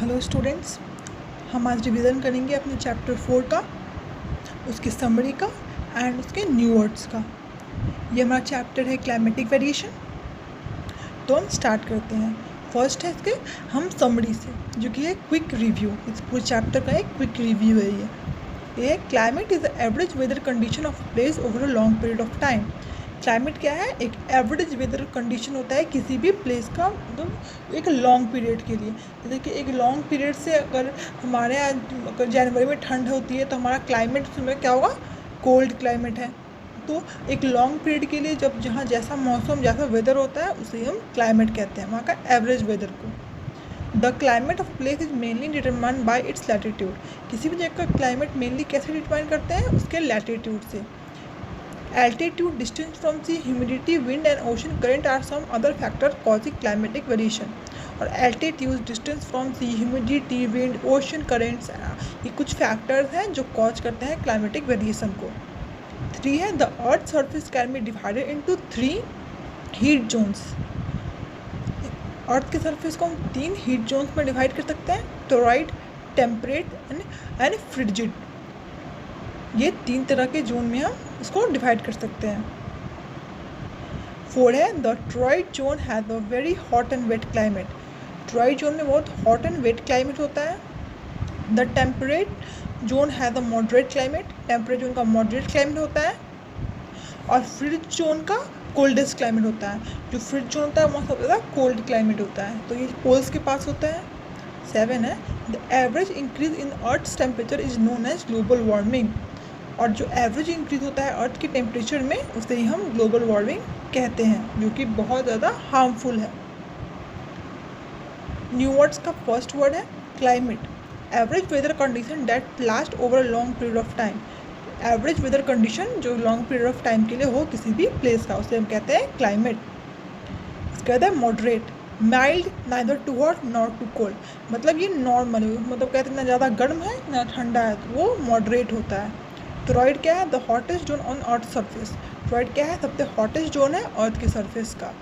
Hello students, हम आज revision करेंगे अपने चैप्टर 4 का, उसकी समरी का एंड उसके न्यू वर्ड्स का। ये हमारा चैप्टर है क्लाइमेटिक वेरिएशन। तो हम स्टार्ट करते हैं। फर्स्ट है इसके हम समरी से, जो कि है क्विक रिव्यू। इस पूरे चैप्टर का एक क्विक रिव्यू है ये climate is the average weather condition of place over a long period of time. Climate क्या है? एक एवरेज वेदर कंडीशन होता है किसी भी प्लेस का, मतलब एक लॉन्ग पीरियड के लिए। जैसे कि एक लॉन्ग पीरियड से अगर हमारे यहाँ अगर जनवरी में ठंड होती है तो हमारा क्लाइमेट उसमें क्या होगा? कोल्ड क्लाइमेट है। तो एक लॉन्ग पीरियड के लिए जब जहाँ जैसा मौसम जैसा वेदर होता है उसे हम क्लाइमेट कहते हैं, वहाँ का एवरेज वेदर को। The climate of place is mainly determined by its latitude. किसी भी जगह का क्लाइमेट मेनली कैसे डिटरमाइन करते हैं? उसके लैटिट्यूड से। Altitude, distance from sea, humidity, wind and ocean current are some other factors causing climatic variation. और altitude, distance from sea, humidity, wind, ocean currents ये कुछ फैक्टर्स हैं जो कॉज करते हैं क्लाइमेटिक वेरिएशन को। 3 है the earth surface can be divided into 3 heat zones. Earth के सरफेस को हम 3 हीट जोन्स में डिवाइड कर सकते हैं, टोरॉइड, टेम्परेट एंड फ्रिजिड। ये 3 तरह के जोन में हम इसको डिवाइड कर सकते हैं। 4 है the torrid zone has a very hot and wet climate. Torrid zone में बहुत हॉट एंड वेट क्लाइमेट होता है। The temperate zone has a moderate climate. Temperate zone का मॉडरेट क्लाइमेट होता है। और फ्रिज जोन का कोल्डेस्ट क्लाइमेट होता है। जो फ्रिज जोन होता है वहाँ सबसे ज़्यादा कोल्ड क्लाइमेट होता है, तो ये पोल्स के पास होता है। 7 है the average increase in earth's temperature is known as global warming. और जो एवरेज इंक्रीज होता है अर्थ के टेम्परेचर में उसे ही हम ग्लोबल वार्मिंग कहते हैं, जो कि बहुत ज़्यादा हार्मफुल है। न्यू वर्ड्स का फर्स्ट वर्ड है climate. Average weather condition that last over a long period of time. Average weather condition जो लॉन्ग पीरियड ऑफ टाइम के लिए हो किसी भी प्लेस का, उसे हम कहते हैं क्लाइमेट। इसके बाद है moderate, mild, neither too hot not too cold. मतलब ये नॉर्मल है, मतलब कहते हैं ना ज़्यादा गर्म है ना ठंडा है, तो वो मॉडरेट होता है। टोरॉइड क्या है? The hottest zone on earth surface. Toroid क्या है? सबसे हॉटेस्ट जोन है अर्थ के सरफेस का।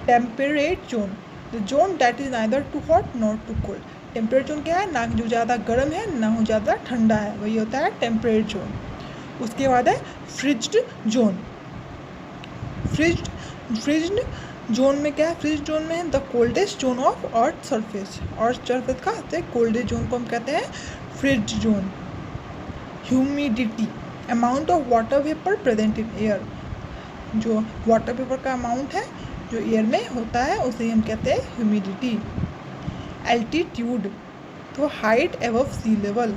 Temperate zone, the zone that is neither too hot not too cold. Temperate zone क्या है? ना जो ज़्यादा गर्म है ना हो ज़्यादा ठंडा है, वही होता है टेम्परेट जोन। उसके बाद है फ्रिज्ड जोन। फ्रिज्ड जोन में क्या है? फ्रिज्ड जोन में है the coldest zone of earth surface. Earth surface का सबसे कोल्डेस्ट जोन को हम कहते हैं frigid zone. Humidity, amount of water vapour present in air. जो वाटर वेपर का अमाउंट है जो एयर में होता है उसे हम कहते हैं ह्यूमिडिटी। एल्टीट्यूड, तो हाइट एबव सी लेवल।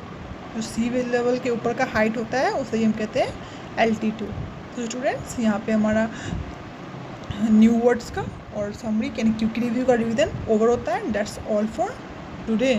जो सी लेवल के ऊपर का हाइट होता है उसे हम कहते हैं एल्टीट्यूड। तो स्टूडेंट्स, यहाँ पे हमारा न्यू वर्ड्स का और समरी यानी क्विक रिव्यू का रिवीजन ओवर होता है। That's all for today.